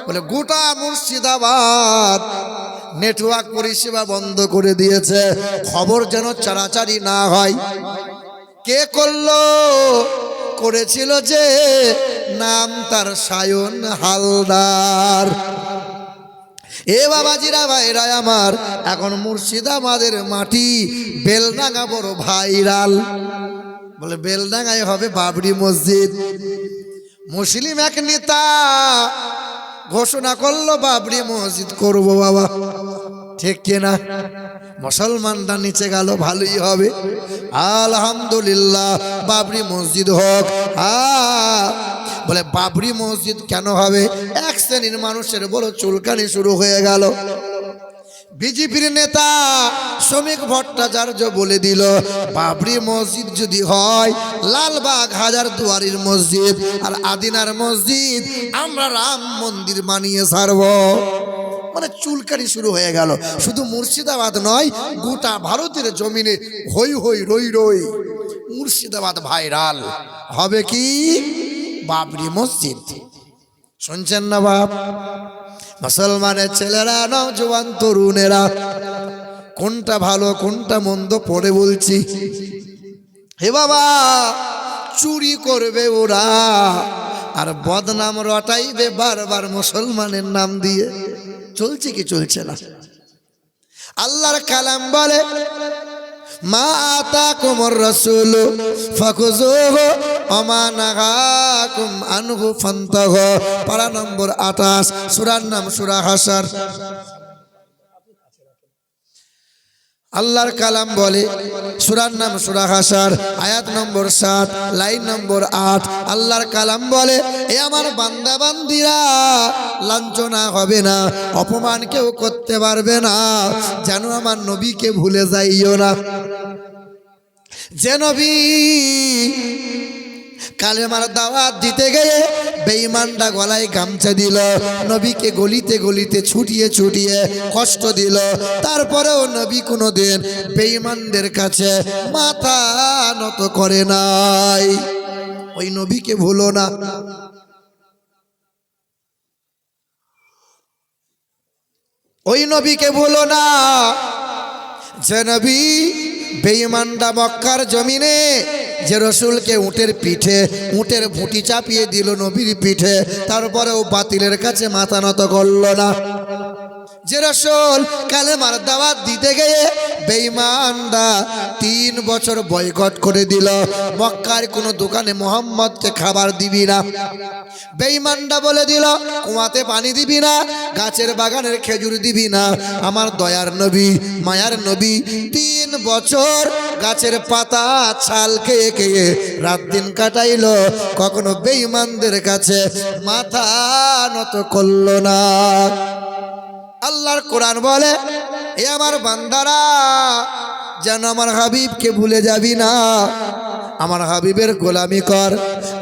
বলে গোটা মুর্শিদাবাদ নেটওয়ার্ক পরিষেবা বন্ধ করে দিয়েছে, খবর যেন চারাচারি না হয়। কে করলো? করেছিল যে, নাম তার সায়ন হালদার। এ বাবাজিরা ভাইরা আমার, এখন মুর্শিদাবাদের মাটি বেলডাঙ্গা বড় ভাইরাল। বলে বেলডাঙ্গায় হবে বাবরি মসজিদ। মুসলিম এক নেতা ঘোষণা করলো বাবরি মসজিদ করব বাবা, ঠিক কিনা? মুসলমানরা নিচে গেল, ভালোই হবে, আলহামদুলিল্লাহ বাবরি মসজিদ হোক। বলে বাবরি মসজিদ কেন হবে? এক শ্রেণীর মানুষের বড় চুলকানি শুরু হয়ে গেল। বিজেপির নেতা শ্রমিক ভট্টাচার্য বলে দিল, বাবরি মসজিদ যদি হয়, লালবাগ হাজার দুয়ারির মসজিদ আর আদিনার মসজিদ আমরা রাম মন্দির বানিয়ে ছাড়ব। মানে চুলকানি শুরু হয়ে গেল। শুধু মুর্শিদাবাদ নয়, গোটা ভারতের জমিনে হই হই রই রই। মুর্শিদাবাদ ভাইরাল হবে কি? বাবরি মসজিদ। শুনছেন না বাপ? মুসলমানের ছেলেরা, নওজোয়ান তরুণেরা, কোনটা ভালো কোনটা মন্দ পড়ে বলছি। হে বাবা, চুরি করবে ওরা আর বদনাম রটাইবে বারবার মুসলমানের নাম দিয়ে। চলছে কি চলছে না? আল্লাহর কালাম বলে, মা আতাকুমুর রাসূল ফাখুযুহু ওয়া মা নাহাকুম আনহু ফান্তাহু। পারা নম্বর 28, সূরার নাম সূরা হাসর। আল্লাহর কালাম বলে, সূরার নাম সূরা হাসর, আয়াত নম্বর 7, লাইন নম্বর 8। আল্লাহর কালাম বলে, এ আমার বান্দা বান্দিরা, লাঞ্ছনা হবে না, অপমান কেউ করতে পারবে না, যেন আমার নবীকে ভুলে যাইও না। যে নবী কালেমার দাওয়াত দিতে গিয়ে বেঈমানরা গলায় গামছা দিল, নবীকে গলিতে গলিতে ছুটিয়ে ছুটিয়ে কষ্ট দিল, তারপরেও নবী কোনোদিন বেঈমানদের কাছে মাথা নত করে নাই। ওই নবীকে ভুলো না। ওই নবীকে ভুলো না, যে নবী বেঈমানরা মক্কার জমিনে যে রসুলকে উটের পিঠে, উটের ভুঁটি চাপিয়ে দিল নবীর পিঠে, তারপরেও বাতিলের কাছে মাথা নত করল না। যে রসুল কালেমার দাওয়াত দিতে গিয়ে বেঈমানরা 3 বছর বয়কট করে দিল, মক্কার কোনো দোকানে মোহাম্মদকে খাবার দিবি না। বেঈমানরা বলে দিল, কুয়াতে পানি দিবি না, গাছের বাগানের খেজুর দিবি না। আমার দয়ার নবী, মায়ার নবী 3 বছর গাছের পাতা ছাল খেয়ে খেয়ে রাত দিন কাটাইল, কখনো বেঈমানদের কাছে মাথা নত করল না। আল্লাহর কোরআন বলে, এ আমার বান্দারা, যেন আমার হাবিবকে ভুলে যাবি না, আমার হাবিবের গোলামি কর।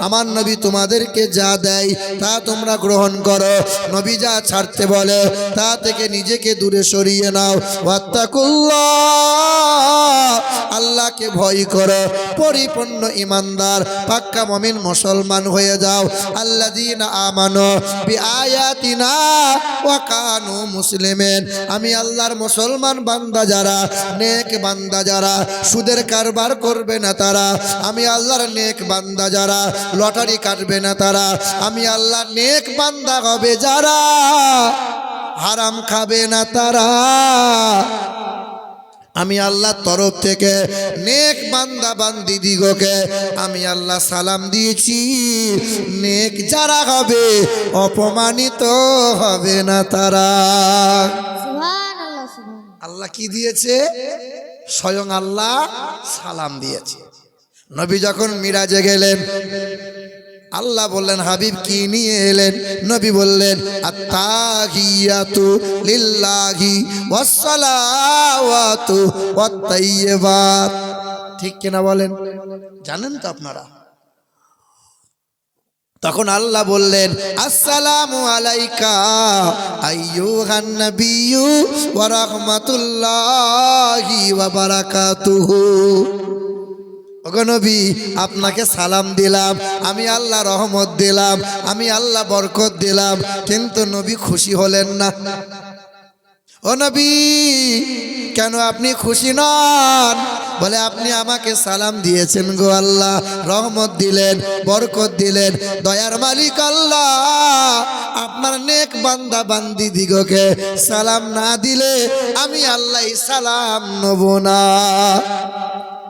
আমার নবী তোমাদেরকে যা দেয় তা তোমরা গ্রহণ করো, নবী যা ছাড়তে বলে তা থেকে নিজেকে দূরে সরিয়ে নাও। ওয়াত্তাকুল্লাহ, আল্লাহকে ভয় করো, পরিপূর্ণ ঈমানদার পাক্কা মুমিন মুসলমান হয়ে যাও। আল্লাযীনা আমানু বিআয়াতিনা ওয়া কানু মুসলিমিন। আমি আল্লাহর মুসলমান বান্দা যারা, নেক বান্দা যারা, সুদের কারবার করবে না তারা। আমি আল্লাহর নেক বান্দা যারা, লটারি কাটবে না তারা। আমি আল্লাহর নেক বান্দা হবে যারা, হারাম খাবে না তারা। আমি আল্লাহর তরফ থেকে নেক বান্দা বান্দি দিগকে আমি আল্লাহ সালাম দিয়েছি, নেক যারা হবে অপমানিত হবে না তারা। আল্লাহ কি দিয়েছে? স্বয়ং আল্লাহ সালাম দিয়েছে। নবী যখন মিরাজে গেলেন, আল্লাহ বললেন, হাবিব কি নিয়ে এলেন? নবী বললেন, আত্তাহিয়াতু লিল্লাহি ওয়াসসালাওয়াতু ওয়াত-তাইয়্যিবাত। ঠিক কিনা বলেন? জানেন তো আপনারা? তখন আল্লাহ বললেন, আসসালামু আলাইকা আইয়ুহান নাবিয়্যু ওয়া রাহমাতুল্লাহি ওয়া বারাকাতুহু। ওগো নবী, আপনাকে সালাম দিলাম, আমি আল্লাহ রহমত দিলাম, আমি আল্লাহ বরকত দিলাম, কিন্তু নবী খুশি হলেন না। ও নবী, কেন আপনি খুশি নন? বলে আপনি আমাকে সালাম দিয়েছেন গো আল্লাহ, রহমত দিলেন, বরকত দিলেন, দয়ার মালিক আল্লাহ, আপনার নেক বান্দা বান্দি দিগকে সালাম না দিলে আমি আল্লাহ সালাম নেব না।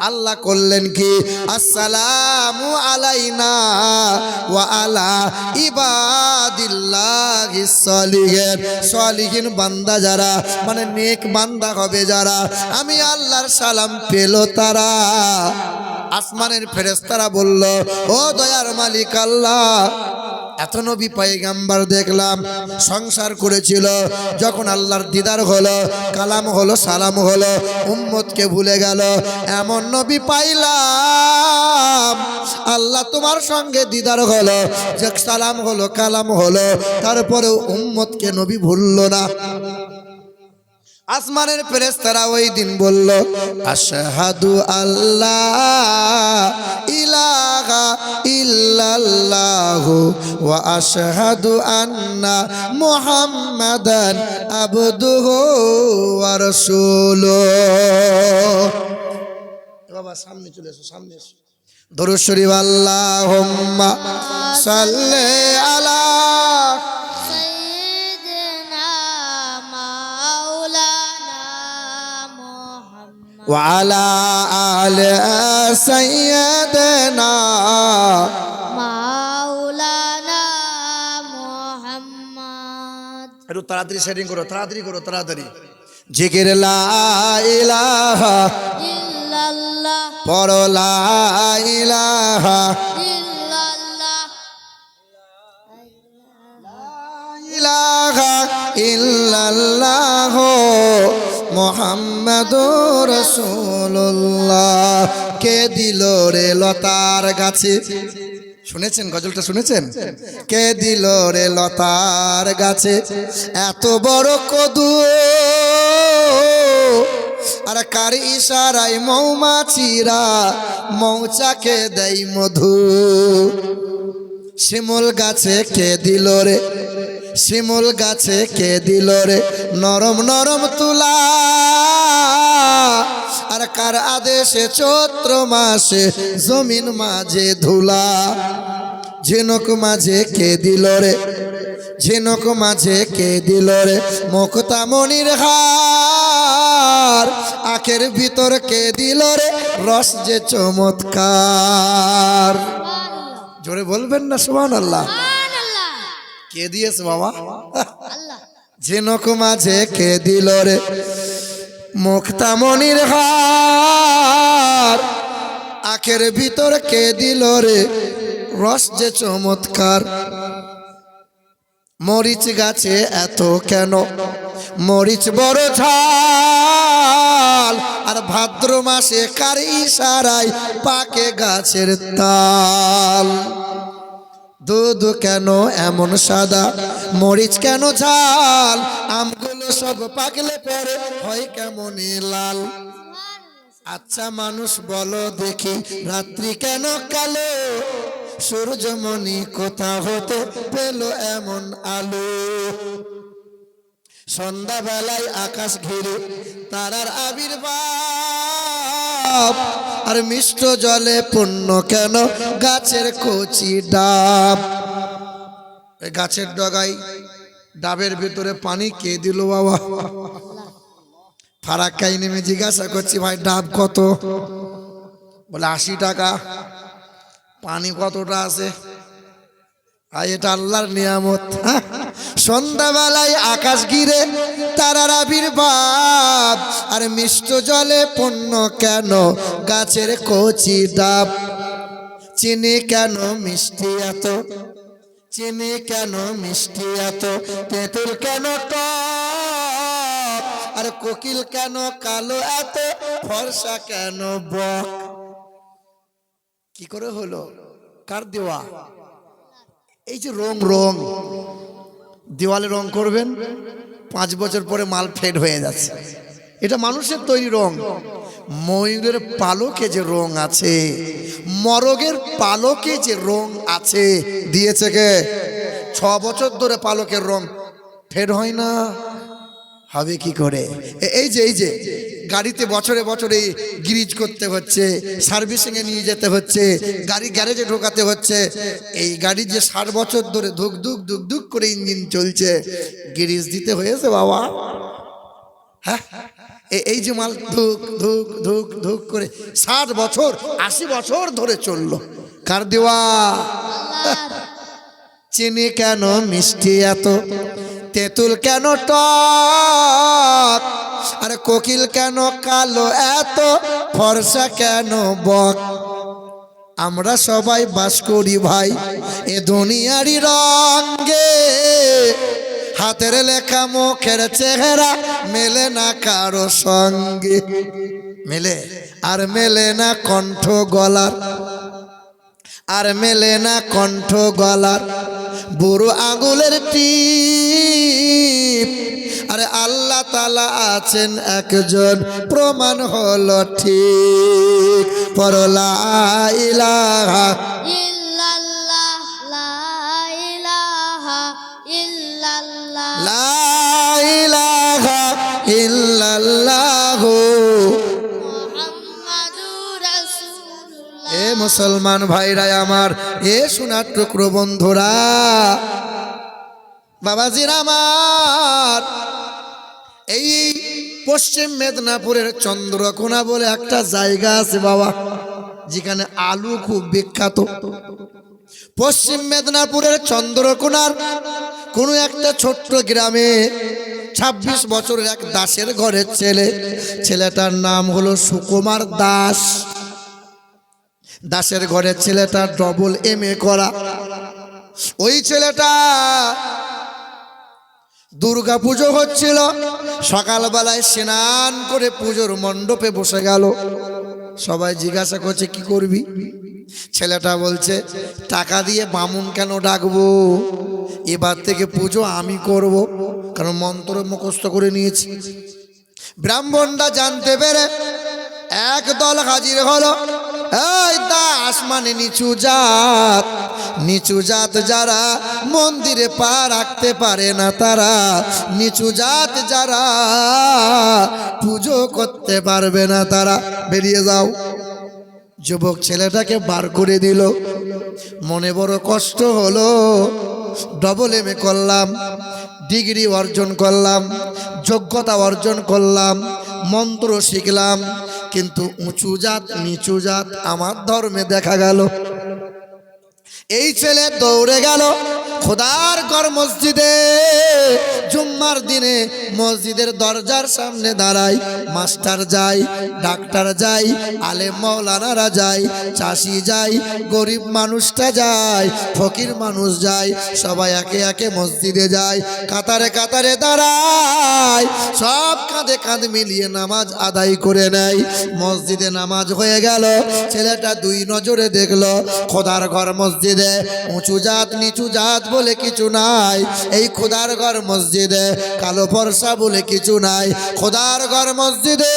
আল্লাহ করলেন কি? আসসালামু আলাইনা ওয়া আলা ইবাদিল্লাহিস সলিহিন। সলিহিন বান্দা যারা, মানে নেক বান্দা হবে যারা, আমি আল্লাহর সালাম পেল তারা। আসমানের ফেরেশতারা বলল, ও দয়ার মালিক আল্লাহ, এত নবী পয়গাম্বার দেখলাম, সংসার করেছিল, যখন আল্লাহর দিদার হলো, কালাম হলো, সালাম হলো, উম্মতকে ভুলে গেল, এমন নবী পাইলাম, আল্লাহ তোমার সঙ্গে দিদার হলো, যে সালাম হলো, কালাম হলো, তারপরে উম্মতকে নবী ভুললো না। আসমানের ফেরেশতারা ওই দিন বলল, আশহাদু আল্লাহ ইলাহা ইল্লাল্লাহু ওয়া আশহাদু আন্না মুহাম্মাদান আবদুহু ওয়া রাসূলুহু। বাবা সামনে চলে এসো, সামনে এসো। দরুদ শরীফ। আল্লাহুম্মা সাল্লি আলা وعلى آل سيدنا মাওলানা মুহাম্মদ। একটু তাড়াতাড়ি সেটিং করো, তাড়াতাড়ি করো, তাড়াতাড়ি। জিকির লা ইলাহা ইল্লাল্লাহ, পর লা ইলাহা ইল্লাল্লাহ, ইলাহা ইল্লাল্লাহ মুহাম্মাদুর রাসূলুল্লাহ। কে দিল রে লতার গাছে? শুনেছেন গজলটা, শুনেছেন? কে দিল রে লতার গাছে এত বড় কদু, আর কার ইশারায় মৌমাছিরা মৌচাকে দেয় মধু। শিমুল গাছে কে দিল রে, শিমুল গাছে কে দিল রে নরম নরম তুলা, আর কার আদেশে চৈত্র মাসে জমিন মাঝে ধুলা। ঝিনুক মাঝে কে দিল রে, ঝিনুক মাঝে কে দিল রে মুক্তামণির হার, আখের ভিতর কে দিল রে রস যে চমৎকার। জোরে বলবেন না সুবহানাল্লাহ? কে দিয়েছে বাবা? আল্লাহ। ঝিনুক মাঝে কে দিল রে মুক্তামণির হার, আখের ভিতর কে দিল রে রস যে চমৎকার। মরিচ গাছে এত কেন, মরিচ বড় ঝাল, আর ভাদ্র মাসে কার ইশারায় পাকে গাছের তাল। দুধ কেন এমন সাদা, মরিচ কেন ঝাল, আমগুলো সব পাকলে পরে হয় কেমন লাল। আচ্ছা মানুষ বলো দেখি, রাত্রি কেন কালো, সূর্যমণি কোথা হতে পেল এমন আলো। সন্ধ্যাবেলায় আকাশ ঘিরে তারার আবির্ভাব, আর মিষ্ট জলে পূর্ণ কেন গাছের কচি ডাব। গাছের ডগায় ডাবের ভিতরে পানি কে দিল বাবা? ফারাক্কায় নেমে জিজ্ঞাসা করছি, ভাই ডাব কত? বলে 80 টাকা। পানি কতটা আছে? আর এটা আল্লাহর নিয়ামত। সন্ধ্যাবেলায় আকাশ ঘিরে তারার আবির্ভাব, আর মিষ্ট জলে পূর্ণ কেন গাছের কচি ডাব। চিনি কেন মিষ্টি এত, চিনি কেন মিষ্টি এত, তেঁতুল কেন টক, আর কোকিল কেন কালো এত, ফর্সা কেন বক। কি করে হলো? কার দেওয়া? এই যে রং, রং দেওয়ালে রং করবেন, 5 বছর পরে মাল ফেড হয়ে যাচ্ছে, এটা মানুষের তৈরি রং। ময়ূরের পালকে যে রং আছে, মরগের পালকে যে রং আছে, দিয়েছে কে? 6 বছর ধরে পালকের রং ফের হয় না, হবে কি করে? এই যে গাড়িতে বছরে বছরে গ্রিজ করতে হচ্ছে, সার্ভিসিংয়ে নিয়ে যেতে হচ্ছে, গাড়ি গ্যারেজে ঢোকাতে হচ্ছে। এই গাড়ি যে 60 বছর ধরে ধুক ধুক ধুক ধুক করে ইঞ্জিন চলছে, গ্রিজ দিতে হয়েছে বাবা। হ্যাঁ, এই যে মাল ধুক ধুক ধুক ধুক করে 60 বছর 80 বছর ধরে চললো, কার দেওয়া? চিনি কেন মিষ্টি এত, তেঁতুল কেন টক, আরে কোকিল কেন কালো এত, ফর্সা কেন বক, আমরা সবাই বাস করি ভাই এ দুনিয়ারই রঙে, হাতের লেখা মুখের চেহারা মেলে না কারো সঙ্গে, মেলে আর মেলে না কণ্ঠ গলার, আর মেলে না কণ্ঠ গলার, বুড়ো আঙুলের টিপ, আরে আল্লাহ তাআলা আছেন একজন, প্রমাণ হলো ঠিক, পড় লা ইলাহা ইল্লাল্লাহ, লা ইলাহা ইল্লাল্লাহ, লা ইলাহা ইল্লাল্লাহু। মুহাম্মাদুর রাসূলুল্লাহ। এ মুসলমান ভাইরা আমার, এ সোনার টুকরো বন্ধুরা, বাবাজিরা আমার, এই পশ্চিম মেদিনীপুরের চন্দ্রকোনা বলে একটা জায়গা আছে বাবা, যেখানে আলু খুব বিখ্যাত। পশ্চিম মেদিনীপুরের চন্দ্রকোনার কোনো একটা ছোট্ট গ্রামে 26 বছরের এক দাসের ঘরের ছেলে, ছেলেটার নাম হলো সুকুমার দাস। দাসের ঘরের ছেলেটা ডবল MA করা। ওই ছেলেটা দুর্গা পুজো হচ্ছিল, সকালবেলায় স্নান করে পুজোর মণ্ডপে বসে গেল। সবাই জিজ্ঞাসা করছে কি করবি? ছেলেটা বলছে টাকা দিয়ে বামুন কেন ডাকবো, এবার থেকে পুজো আমি করব, কারণ মন্ত্র মুখস্থ করে নিয়েছি। ব্রাহ্মণরা জানতে পেরে এক দল হাজির হলো। এই দাস মানে নিচু জাত, নিচু জাত যারা মন্দিরে পা রাখতে পারে না তারা, নিচু জাত যারা পুজো করতে পারবে না তারা, বেরিয়ে যাও। যুবক ছেলেটাকে বার করে দিল। মনে বড় কষ্ট হলো, ডবল MA করলাম, ডিগ্রি অর্জন করলাম, যোগ্যতা অর্জন করলাম, মন্ত্র শিখলাম, কিন্তু উঁচু জাত নিচু জাত আমার ধর্মে দেখা গেল। এই ছেলে দৌড়ে গেল খোদার ঘর মসজিদে। জুম্মার দিনে মসজিদের দরজার সামনে দাঁড়ায়, মাস্টার যায়, ডাক্তার যায়, আলেম মাওলানারা যায়, চাষি যায়, গরিব মানুষটা যায়, ফকির মানুষ যায়, সবাই একে একে মসজিদে যায়, কাতারে কাতারে দাঁড়ায়, সব কাঁধে কাঁধ মিলিয়ে নামাজ আদায় করে নেয়। মসজিদে নামাজ হয়ে গেল। ছেলেটা 2 নজরে দেখলো খোদার ঘর মসজিদে উঁচু জাত নিচু জাত বলে কিছু নাই। এই খোদার ঘর মসজিদে কালো ফর্সা বলে কিছু নাই। খোদার ঘর মসজিদে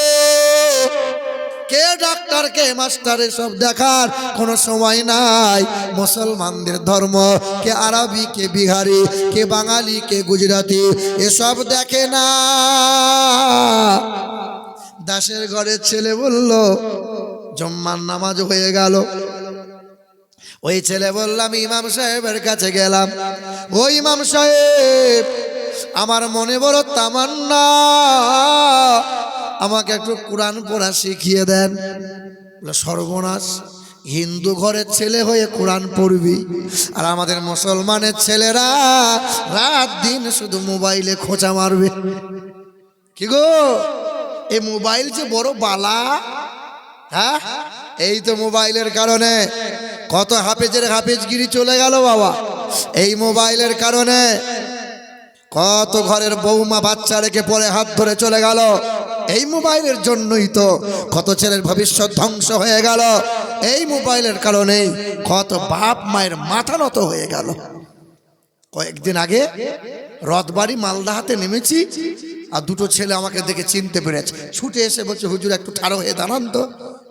কে ডাক্তার কে মাস্টার এসব দেখার কোনো সময় নাই। মুসলমানদের ধর্ম কে আরবি কে বিহারি কে বাঙালি কে গুজরাটি এসব দেখে না। দাসের ঘরের ছেলে বলল জুম্মার নামাজ হয়ে গেল। ওই ছেলে বললাম ইমাম সাহেবের কাছে গেলাম, ও ইমাম সাহেব আমার মনে বড় তামান্না, আমাকে একটু কোরআন পড়া শিখিয়ে দেন। সর্বনাশ, হিন্দু ঘরের ছেলে হয়ে কোরআন পড়বি, আর আমাদের মুসলমানের ছেলেরা রাত দিন শুধু মোবাইলে খোঁচা মারবে। কি গো, এই মোবাইল যে বড় বালা। হ্যাঁ, এই তো মোবাইলের কারণে কত হাফেজের হাফেজগিরি চলে গেল বাবা। এই মোবাইলের কারণে কত ঘরের বৌমা বাচ্চা রেখে পরে হাত ধরে চলে গেল। এই মোবাইলের জন্যই তো কত ছেলের ভবিষ্যৎ ধ্বংস হয়ে গেল। এই মোবাইলের কারণেই কত বাপ মায়ের মাথা নত হয়ে গেল। কয়েকদিন আগে রথবাড়ি মালদাহাতে নেমেছি, আর দুটো ছেলে আমাকে দেখে চিনতে পেরেছে, ছুটে এসে বলছে হুজুর একটু ঠাড়ো হয়ে দাঁড়ান তো।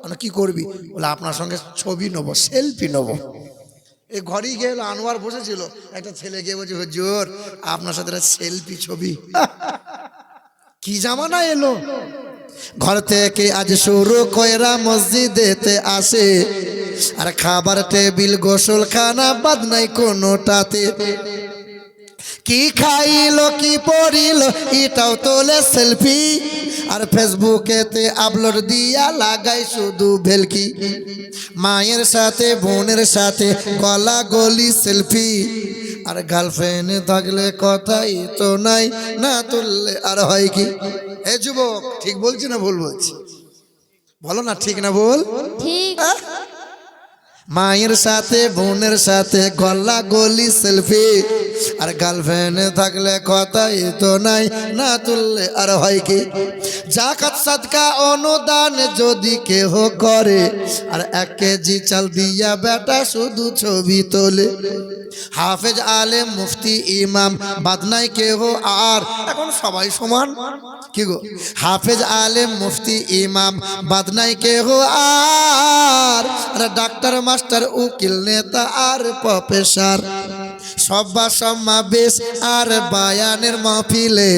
মানে কি করবি? বলে আপনার সঙ্গে ছবি নেবো, সেলফি নেবো। এই ঘরেই গেল, আনোয়ার বসেছিল, একটা ছেলে গিয়ে বলছে হুজুর আপনার সাথে সেলফি ছবি। কি জামানা এলো। ঘর থেকে আজ শুরু কইরা মসজিদেতে আসে, আর খাবার টেবিল গোসল খানা বাদ নাই কোনোটাতে। কি খাইলো কি পড়িল এটাও তোলে সেলফি, আর ফেসবুকেতে আপলোড দিয়া লাগাই শুধু ভেলকি। মায়ের সাথে বোনের সাথে গলা গলি সেলফি, আর গার্লফ্রেন্ড থাকলে কথাই তো নাই, না তুললে আর হয় কি? এ যুবক ঠিক বলছি না ভুল বলছি? বলো না ঠিক না ভুল? ঠিক। মায়ের সাথে বোনের সাথে গলা গলি সেলফি, আর গার্লফ্রেন্ড থাকলে কথাই তো নাই, না তুললে আর হয় কি? জাকাত সাদকা অনুদান যদি কেহ করে, আর 1 কেজি চাল দিয়া বেটা শুধু ছবি তোলে। হাফেজ আলেম মুফতি ইমাম বাদ নাই কেহ আর, এখন সবাই সমান কি গো? হাফেজ আলেম মুফতি ইমাম বাদ নাই কেহ আর, ডাক্তার মাস্টার উকিল নেতা আর প্রফেসর, সভা সমাবেশ আর বায়ানের মাহফিলে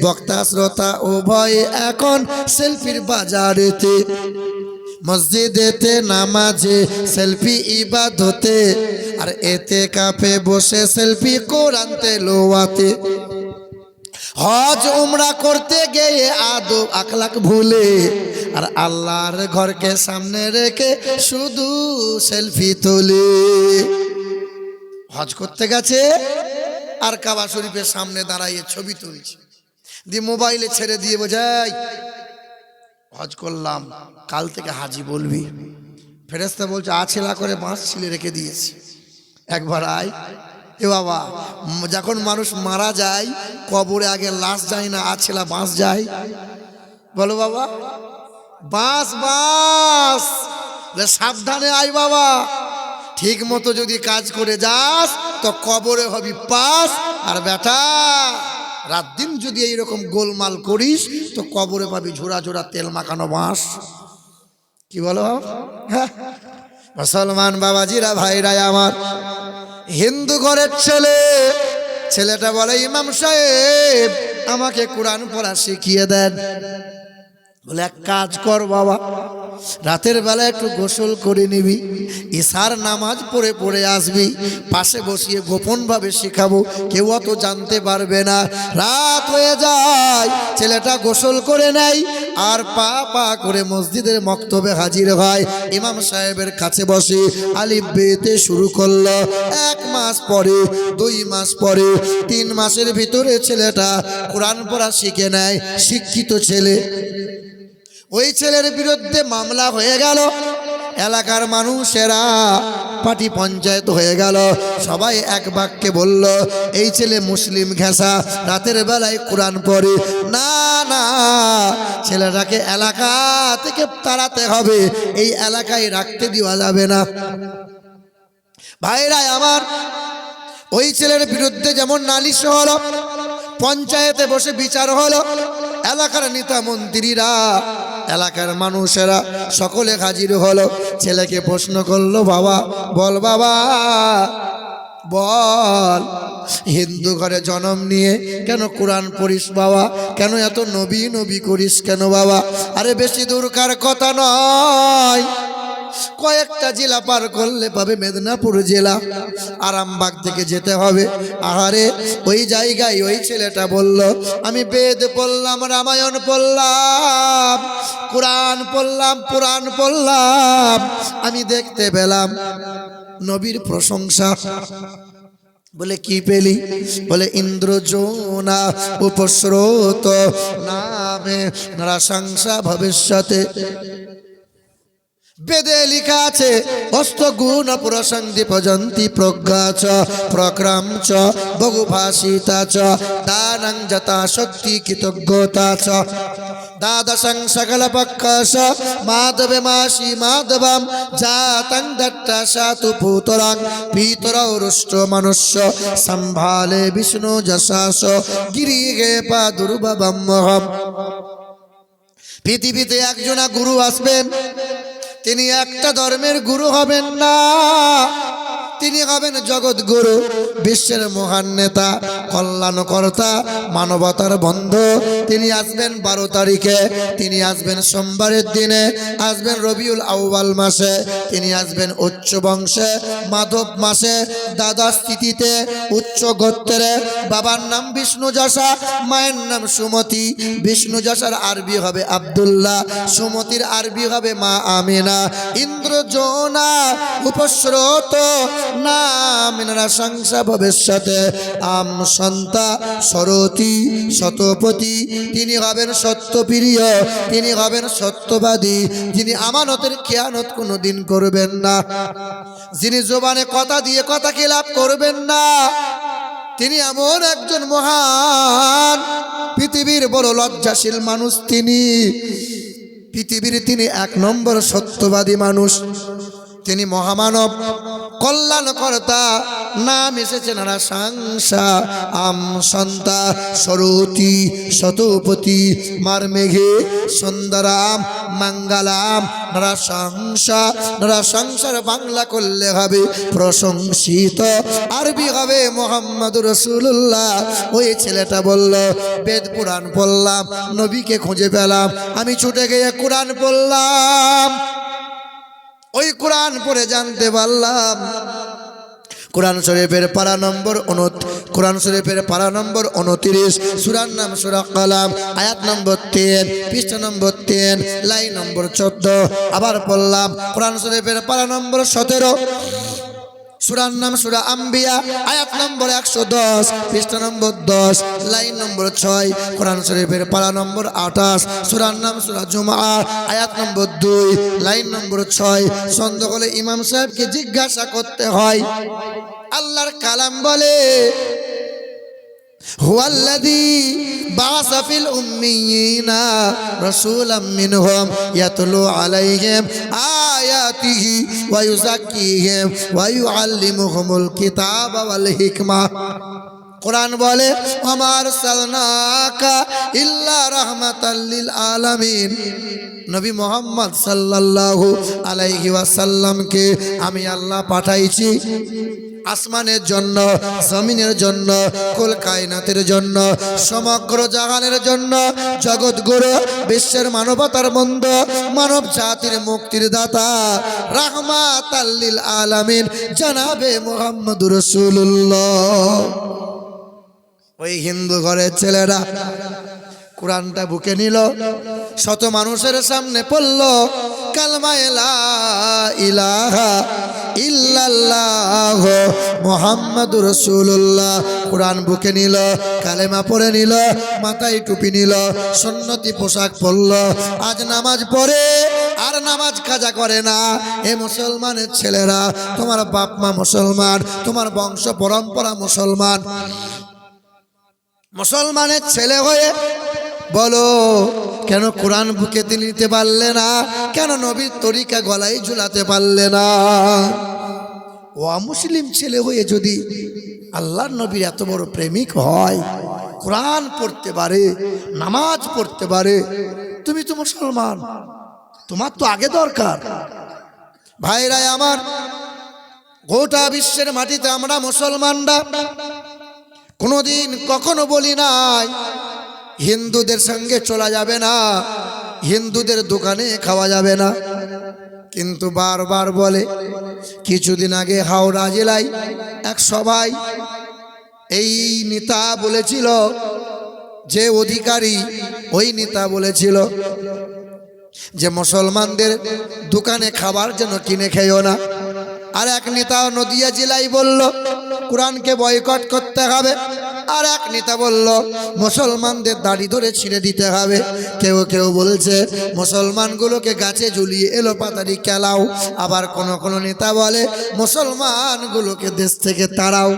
বক্তা শ্রোতা উভয়ে এখন সেলফির বাজারেতে। মসজিদেতে নামাজে সেলফি ইবাদতে, আর এতে কাফে বসে সেলফি কোরআন তেলাওয়াতে। হজ উমরা করতে গিয়ে আদব আখলাক ভুলে, আর আল্লাহর ঘরকে সামনে রেখে শুধু সেলফি তোলে। হজ করতে গেছে আর কাবা শরীফের সামনে দাঁড়াইয়ে ছবি তুলছে, দিয়ে মোবাইলে ছেড়ে দিয়ে বোঝাই হজ করলাম, কাল থেকে হাজি বলবি। ফেরেশতা বলছে আছেলা করে বাঁশ ছিলে রেখে দিয়েছি, একবার আয়। এ বাবা, যখন মানুষ মারা যায় কবরে আগে লাশ যায় না, আছেলা বাঁশ যায়। বলো বাবা, বাঁশ বাঁশ। সাবধানে আয় বাবা, ঠিক মতো যদি কাজ করে যাস তো কবরে হবি পাস, আর বেটা রাত দিন যদি এইরকম গোলমাল করিস তো কবরে পাবি ঝোড়া ঝোড়া তেল মাখানো বাঁশ। কি বলো? হ্যাঁ, মুসলমান বাবাজিরা ভাইরা আমার, হিন্দু ঘরের ছেলে, ছেলেটা বলে ইমাম সাহেব আমাকে কোরআন পড়া শিখিয়ে দেন। বলে এক কাজ কর বাবা, রাতের বেলা একটু গোসল করে নিবি, ইশার নামাজ পড়ে পড়ে আসবি, পাশে বসিয়ে গোপন ভাবে শেখাবো, কেউ অত জানতে পারবে না। রাত হয়ে যায়, ছেলেটা গোসল করে নেয় আর পা পা করে মসজিদের মক্তবে হাজির হয়, ইমাম সাহেবের কাছে বসে আলিফ বেতে শুরু করলো। 1 মাস পরে, 2 মাস পরে, 3 মাসের ভিতরে ছেলেটা কোরআন পড়া শিখে নেয়, শিক্ষিত ছেলে। ওই ছেলের বিরুদ্ধে মামলা হয়ে গেল, এলাকার মানুষেরা পার্টি পঞ্চায়েত হয়ে গেল, সবাই এক বাক্যে বলল এই ছেলে মুসলিম ঘেঁষা, রাতের বেলায় কোরআন পড়ে। না না, ছেলেটাকে এলাকা থেকে তাড়াতে হবে, এই এলাকায় রাখতে দেওয়া যাবে না। ভাইরা আমার, ওই ছেলের বিরুদ্ধে যেমন নালিশ হলো, পঞ্চায়েতে বসে বিচার হলো, এলাকার নেতা মন্ত্রীরা, এলাকার মানুষেরা সকলে হাজির হলো। ছেলেকে প্রশ্ন করলো, বাবা বল, বাবা বল, হিন্দু ঘরে জন্ম নিয়ে কেন কোরআন পড়িস বাবা? কেন এত নবী নবী করিস কেন বাবা? আরে বেশি দূরকার কথা নয়, কয়েকটা জেলা পার করলে পাবে মেদিনীপুর জেলা, আরামবাগ থেকে যেতে হবে। আহারে, ওই জায়গায় ওই ছেলেটা বলল আমি বেদ পড়লাম, রামায়ণ পড়লাম, কোরআন পড়লাম, পুরাণ পড়লাম, আমি দেখতে পেলাম নবীর প্রশংসা। বলে কি পেলি? বলে ইন্দ্রজোনা উপস্রোত নামে নরসংসা ভবিষ্যতে। বেদে লেখা আছে অস্ত গুণ প্রসন্দি পজন্তি প্রজ্ঞা চ প্রক্রম চ বহুভাষিতা চ দানং যথা শক্তি কৃতজ্ঞতা চ। দ্বাদশং সকল পক্ষস মাধবে মাসি মাধবম জাতং দট্টাসাতু ভূতরাং পিতরৌ রুষ্ট মনুষ্য সম্ভালে বিষ্ণু যশাস গিরিগে পা দুর্বাবম্মহম। পৃথিবীতে একজনা গুরু আসবেন, তিনি একটা ধর্মের গুরু হবেন না, তিনি হবেন জগৎ গুরু, বিশ্বের মহান নেতা, কল্যাণকর্তা, মানবতার বন্ধু। তিনি আসবেন 12 তারিখে, তিনি আসবেন সোমবারের দিনে, আসবেন রবিউল আউয়াল মাসে, তিনি আসবেন উচ্চ বংশে, মাধব মাসে, দ্বাদশ তিথিতে, উচ্চ গোত্রে। বাবার নাম বিষ্ণু যশা, মায়ের নাম সুমতি। বিষ্ণু যশার আরবি হবে আব্দুল্লাহ, সুমতির আরবি হবে মা আমিনা। ইন্দ্রজোনা উপস্রোত নামিনারা সংসা ভবিষ্যতে আম সন্তা সরতি শতপতি। তিনি হবেন সত্যপ্রিয়, তিনি হবেন সত্যবাদী, যিনি আমানতের খেয়ানত কোনোদিন করবেন না, যিনি জবানে কথা দিয়ে কথা খিলাপ করবেন না। তিনি এমন একজন মহান, পৃথিবীর বড় লজ্জাশীল মানুষ তিনি। পৃথিবীর তিনি 1 নম্বর সত্যবাদী মানুষ, তিনি মহামানব, কল্যাণকর্তা। নাম এসেছে নারা সংসা আম সন্তা সরতি শতপতি মার মেঘে সুন্দরাম মঙ্গলাম। নারা সংসা, নারা সংসার বাংলা করলে হবে প্রশংসিত, আরবি হবে মোহাম্মদুর রাসূলুল্লাহ। ওই ছেলেটা বলল, বেদ পুরাণ পড়লাম, নবীকে খুঁজে পেলাম, আমি ছুটে গিয়ে কোরআন পড়লাম। ওই কোরআন পড়ে জানতে পারলাম কোরআন শরীফের পারা নম্বর 29, সূরার নাম সূরা কালাম, আয়াত নম্বর 3, পৃষ্ঠা নম্বর 3, লাইন নম্বর 14। আবার পড়লাম কোরআন শরীফের পারা নম্বর 17, সূরার নাম সূরা আম্বিয়া, আয়াত নম্বর 110, পৃষ্ঠা নম্বর 10, লাইন নম্বর 6। কোরআন শরীফের পারা নম্বর 28, সূরার নাম সূরা জুমআ, আয়াত নম্বর 2, লাইন নম্বর 6। সন্দেহ হলে ইমাম সাহেবকে জিজ্ঞাসা করতে হয়। আল্লাহর কালাম বলে, হুয়াল্লাযী বাআসা ফিল উম্মিয়িনা রাসূলাম মিনহুম ইয়াতলু আলাইহিম আয়াতিহি ওয়া ইউযাক্কিহিম ওয়া ইউআল্লিমুহুমুল কিতাবা ওয়াল হিকমা। কোরআন বলে, আমার সালনাকা ইল্লা রাহমাতাল লিল আলামিন। নবী মুহাম্মদ সাল্লাল্লাহু আলাইহি ওয়াসাল্লামকে আমি আল্লাহ পাঠাইছি আসমানের জন্য, জমিনের জন্য, কুল কায়নাতের জন্য, সমগ্র জাহানের জন্য, জগৎ গুরু, বিশ্বের মানবতার বন্ধু, মানব জাতির মুক্তির দাতা, রাহমাতাল লিল আলামিন জনাবে মুহাম্মদুর রাসূলুল্লাহ। ওই হিন্দু ঘরের ছেলেরা কোরআনটা বুকে নিল, শত মানুষের সামনে পড়ল কালমা লা ইলাহা ইল্লাল্লাহ মুহাম্মাদুর রাসূলুল্লাহ। কোরআন বুকে নিল, কালেমা পড়ে নিল, মাথায় টুপি নিল, সুন্নতি পোশাক পরল। আজ নামাজ পড়ে আর নামাজ কাজা করে না। এ মুসলমানের ছেলেরা, তোমার বাপ মা মুসলমান, তোমার বংশ পরম্পরা মুসলমান, মুসলমানের ছেলে হয়ে বলো কেন কোরআন বুকে নিতে পারলে না? কেন নবীর তরিকা গলায় ঝুলাতে পারলে না? ও মুসলিম ছেলে হয়ে যদি আল্লাহর নবীর এত বড় প্রেমিক হয়, কোরআন পড়তে পারে, নামাজ পড়তে পারে, তুমি তো মুসলমান, তোমার তো আগে দরকার। ভাইরা আমার, গোটা বিশ্বের মাটিতে আমরা মুসলমানরা কোনোদিন কখনো বলি নাই হিন্দুদের সঙ্গে চলা যাবে না, হিন্দুদের দোকানে খাওয়া যাবে না, কিন্তু বারবার বলে। কিছুদিন আগে হাওড়া জেলায় এক সভায় এই নেতা বলেছিল, যে অধিকারী ওই নেতা বলেছিল যে মুসলমানদের দোকানে খাবার যেন কিনে খেয়েও না। আর এক নেতা নদিয়া জেলায় বলল কোরআনকে বয়কট করতে হবে। আর এক নেতা বলল মুসলমানদের দাড়ি ধরে ছিঁড়ে দিতে হবে। কেউ কেউ বলছে মুসলমানগুলোকে গাছে ঝুলিয়ে এলো পাতারি খেলাও। আবার কোন নেতা বলে মুসলমানগুলোকে দেশ থেকে তাড়াও।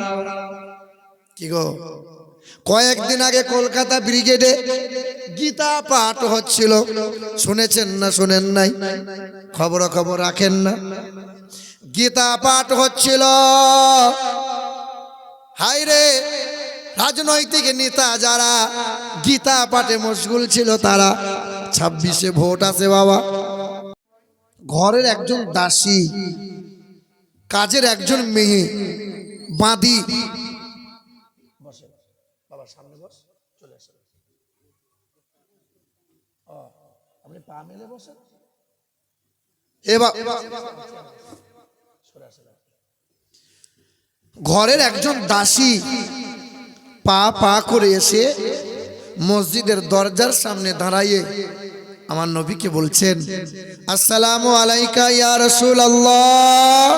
কি গো, কয়েকদিন আগে কলকাতা ব্রিগেডে গীতা পাঠ হচ্ছিল, শুনেছেন না শোনেন নাই? খবর রাখেন না? গীতা পাঠ হচ্ছিল। হায়রে, রাজনৈতিক নেতা যারা গীতা পাঠে মশগুল ছিল তারা 26-এ ভোট আছে বাবা। ঘরের একজন দাসী, কাজের একজন মেয়ে, বাঁধি, ঘরের একজন দাসী পা করে এসে মসজিদের দরজার সামনে দাঁড়াইয়ে আমার নবীকে বলছেন, আসসালামু আলাইকা ইয়া রাসূলুল্লাহ।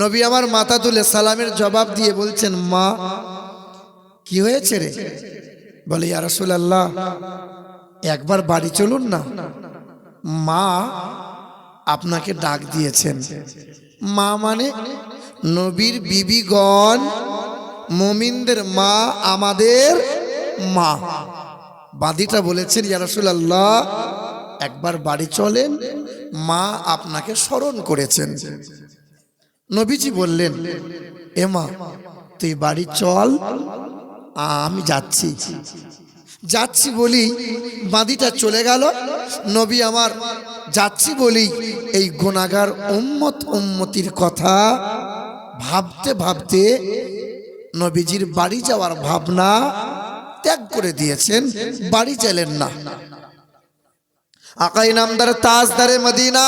নবী আমার মাথা তুলে সালামের জবাব দিয়ে বলছেন, মা কি হয়েছে রে? বলে, ইয়া রাসূলুল্লাহ, একবার বাড়ি চলুন না, মা আপনাকে ডাক দিয়েছেন। মা মানে নবীর বিবিগণ, মুমিনদের মা, আমাদের মা। বাদীটা বলেছেন, ইয়া রাসূলুল্লাহ, একবার বাড়ি চলেন, মা আপনাকে স্মরণ করেছেন। নবীজি বললেন, এ মা তুই বাড়ি চল, আমি যাচ্ছি বলি বাদীটা চলে গেল। নবী আমার যাচ্ছি বলি এই গুনাহগার উম্মতির কথা ভাবতে ভাবতে নবীজির বাড়ি যাওয়ার ভাবনা ত্যাগ করে দিয়েছেন, বাড়ি চলেন না। আকাই নামদার তাজদারে মদিনা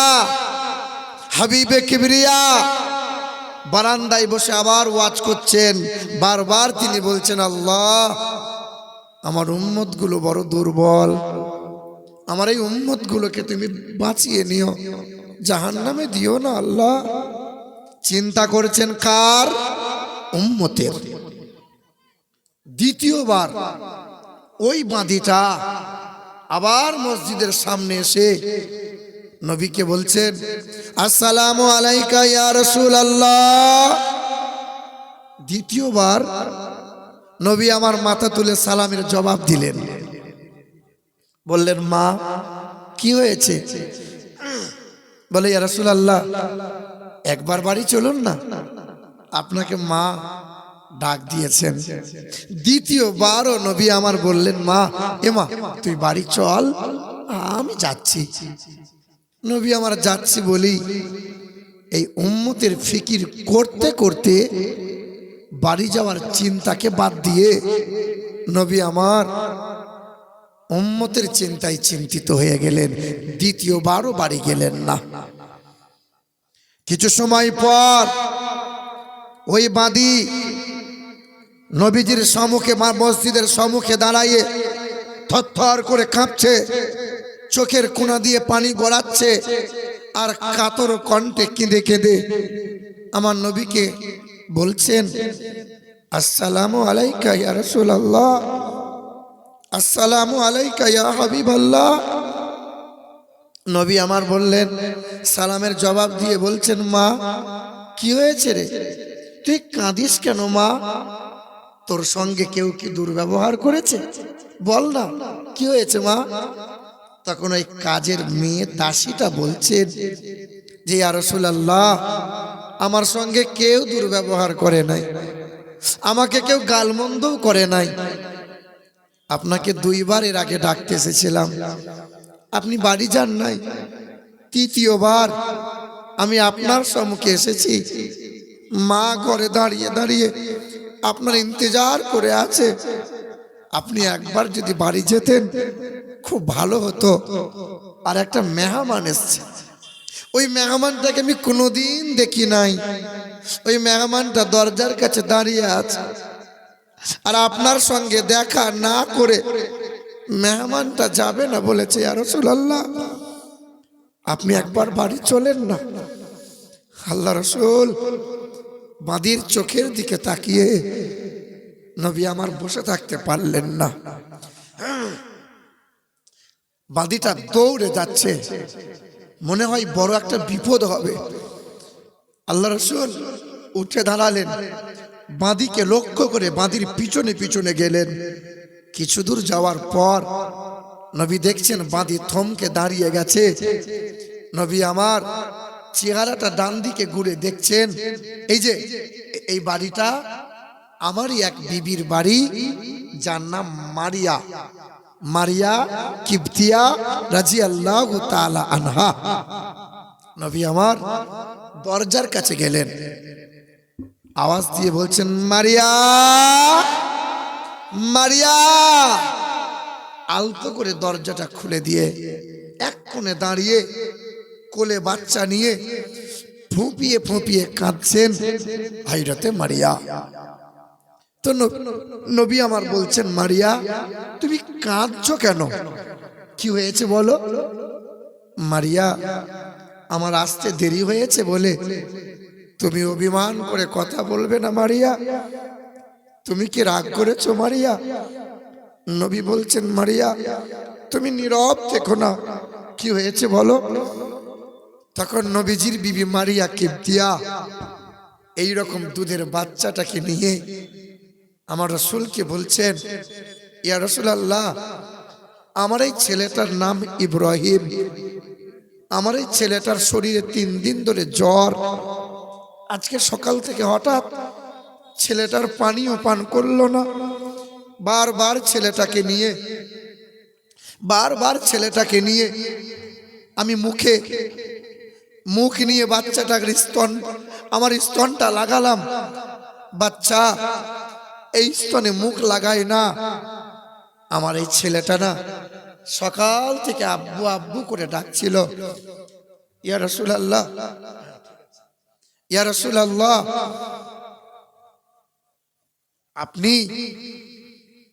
হাবিবে কিবরিয়া বারান্দায় বসে আবার ওয়াজ করছেন। বারবার তিনি বলছেন, আল্লাহ আমার উম্মতগুলো বড় দুর্বল, আমার এই উম্মতগুলোকে তুমি বাঁচিয়ে নিও, জাহান্নামে দিও না আল্লাহ। চিন্তা করছেন কার? উম্মতের। দ্বিতীয়বার ওই বাঁধিটা আবার মসজিদের সামনে এসে নবীকে বলছেন, আসসালামু আলাইকা ইয়া রাসূলুল্লাহ। দ্বিতীয়বার নবী আমার মাথা তুলে সালামের জবাব দিলেন। বললেন, মা কি হয়েছে? বলে, ইয়া রাসূলুল্লাহ, একবার বাড়ি চলুন না, আপনাকে মা ডাক দিয়েছেন। দ্বিতীয়বারও নবী আমার বললেন, মা তুই বাড়ি চল, আমি যাচ্ছি। নবী আমার যাচ্ছি বলি এই উম্মতের ফিকির করতে করতে বাড়ি যাওয়ার চিন্তাকে বাদ দিয়ে নবী আমার উম্মতের চিন্তায় চিন্তিত হয়ে গেলেন। দ্বিতীয়বারও বাড়ি গেলেন না। কিছু সময় পর ওই বাঁধি নবীজির সম্মুখে, মসজিদের সম্মুখে দাঁড়াইয়ে থরথর করে কাঁপছে, চোখের কোনা দিয়ে পানি গড়াচ্ছে, আর কাতর কণ্ঠে কেঁদে কেঁদে আমার নবীকে বলছেন, আসসালামু আলাইকা ইয়া রাসূলুল্লাহ, আসসালামু আলাইকা ইয়া হাবিবাল্লাহ। নবী আমার বললেন, সালামের জবাব দিয়ে বলছেন, মা কি হয়েছে রে? তুই কাঁদিস কেন মা? তোর সঙ্গে কেউ কি দুর্ব্যবহার করেছে? বল না কি হয়েছে মা? তখন ওই কাজের মেয়ে দাসীটা বলছেন যে, ইয়া রাসূলুল্লাহ, আমার সঙ্গে কেউ দুর্ব্যবহার করে নাই, আমাকে কেউ গালমন্দও করে নাই। আপনাকে দুইবার এর আগে ডাকতে এসেছিলাম, আপনি বাড়ি যান নাই। তৃতীয়বার আমি আপনার সম্মুখে এসেছি, মা ঘরে দাঁড়িয়ে দাঁড়িয়ে আপনার ইন্তজার করে আছে। আপনি একবার যদি বাড়ি যেতেন খুব ভালো হতো। আর একটা মেহমান এসছে, ওই মেহমানটাকে আমি কোনোদিন দেখি নাই। ওই মেহমানটা দরজার কাছে দাঁড়িয়ে আছে, আর আপনার সঙ্গে দেখা না করে মেহমানটা যাবে না বলেছে। ইয়া রাসূলুল্লাহ, আপনি একবার বাড়ি চলেন না। আল্লাহ রাসূল বাঁধির চোখের দিকে তাকিয়ে নবী আমার বসে থাকতে পারলেন না। বাঁধিটা দৌড়ে যাচ্ছে, মনে হয় বড় একটা বিপদ হবে। আল্লাহ রাসূল উঠে দাঁড়ালেন, বাঁদিকে লক্ষ্য করে বাঁদির পিছনে পিছনে গেলেন। কিছু দূর যাওয়ার পর নবী দেখছেন বাঁধি থমকে দাঁড়িয়ে গেছে। নবী আমার চেহারাটা ডান দিকে ঘুরে দেখছেন, এই যে এই বাড়িটা আমারই এক বিবির বাড়ি, যার নাম মারিয়া, মারিয়া কিবতিয়া রাদিয়াল্লাহু তাআলা আনহা। নবী আমার দরজার কাছে গেলেন, আওয়াজ দিয়ে বলছেন, মারিয়া, মারিয়া। আলতো করে দরজাটা খুলে দিয়ে এক কোণে দাঁড়িয়ে কোলে বাচ্চা নিয়ে ফুঁপিয়ে ফুঁপিয়ে কাঁদছেন হাইরাতে মারিয়া। তো নবী আমার বলছেন, মারিয়া তুমি কাঁদছো কেন, কি হয়েছে বলো? মারিয়া, আমার আসতে দেরি হয়েছে বলে তুমি অভিমান করে কথা বলবে না মারিয়া? তুমি কি রাগ করেছো মারিয়া? নবী বলছেন, মারিয়া তুমি নীরব থেকো না, কি হয়েছে বলো? তখন নবীজির বিবি মারিয়া কিবতিয়া এইরকম দুধের বাচ্চাটাকে নিয়ে আমার রাসূলকে বলছেন, ইয়া রাসূলুল্লাহ, আমার এই ছেলেটার নাম ইব্রাহিম, আমার এই ছেলেটার শরীরে 3 দিন ধরে জ্বর। আজকে সকাল থেকে হঠাৎ ছেলেটার পানিও পান করলো না। বারবার ছেলেটাকে নিয়ে আমি মুখ নিয়ে বাচ্চাটার আমার স্তনটা লাগালাম। বাচ্চা এই স্তনে মুখ লাগায় না। আমার এই ছেলেটা না সকাল থেকে আব্বু আব্বু করে ডাকছিল। ইয়া রাসূলুল্লাহ, ইয়া রাসূলুল্লাহ, আপনি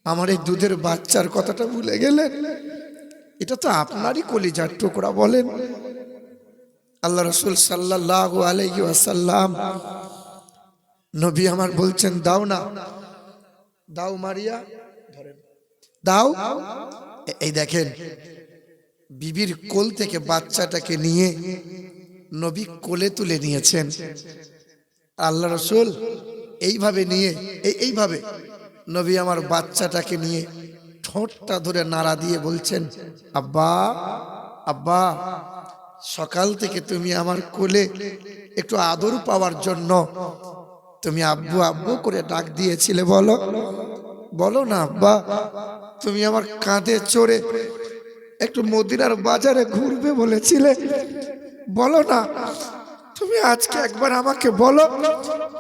আমার এই দুধের বাচ্চার কথাটা ভুলে গেলেন? এটা তো আপনারই কলিজার টুকরা বলেন। আল্লাহ রাসূল সাল্লাল্লাহু আলাইহি ওয়াসাল্লাম নবী আমার বলছেন, দাও না, দাও মারিয়া, ধরেন, দাও। এই দেখেন, বিবির কোল থেকে বাচ্চাটাকে নিয়ে নবী কোলে তুলে নিয়েছেন। আল্লাহ রাসূল এইভাবে নিয়ে এইভাবে নবী আমার বাচ্চাটাকে নিয়ে ঠোঁটটা ধরে নাড়া দিয়ে বলছেন, আব্বা, আব্বা, সকাল থেকে তুমি আমার কোলে একটু আদর পাওয়ার জন্য তুমি আব্বু আব্বু করে ডাক দিয়েছিলে, বলো, বলো না আব্বা, তুমি আমার কাঁধে চড়ে একটু মদিনার বাজারে ঘুরবে বলেছিলে, বলো না। তুমি আজকে একবার আমাকে বলো,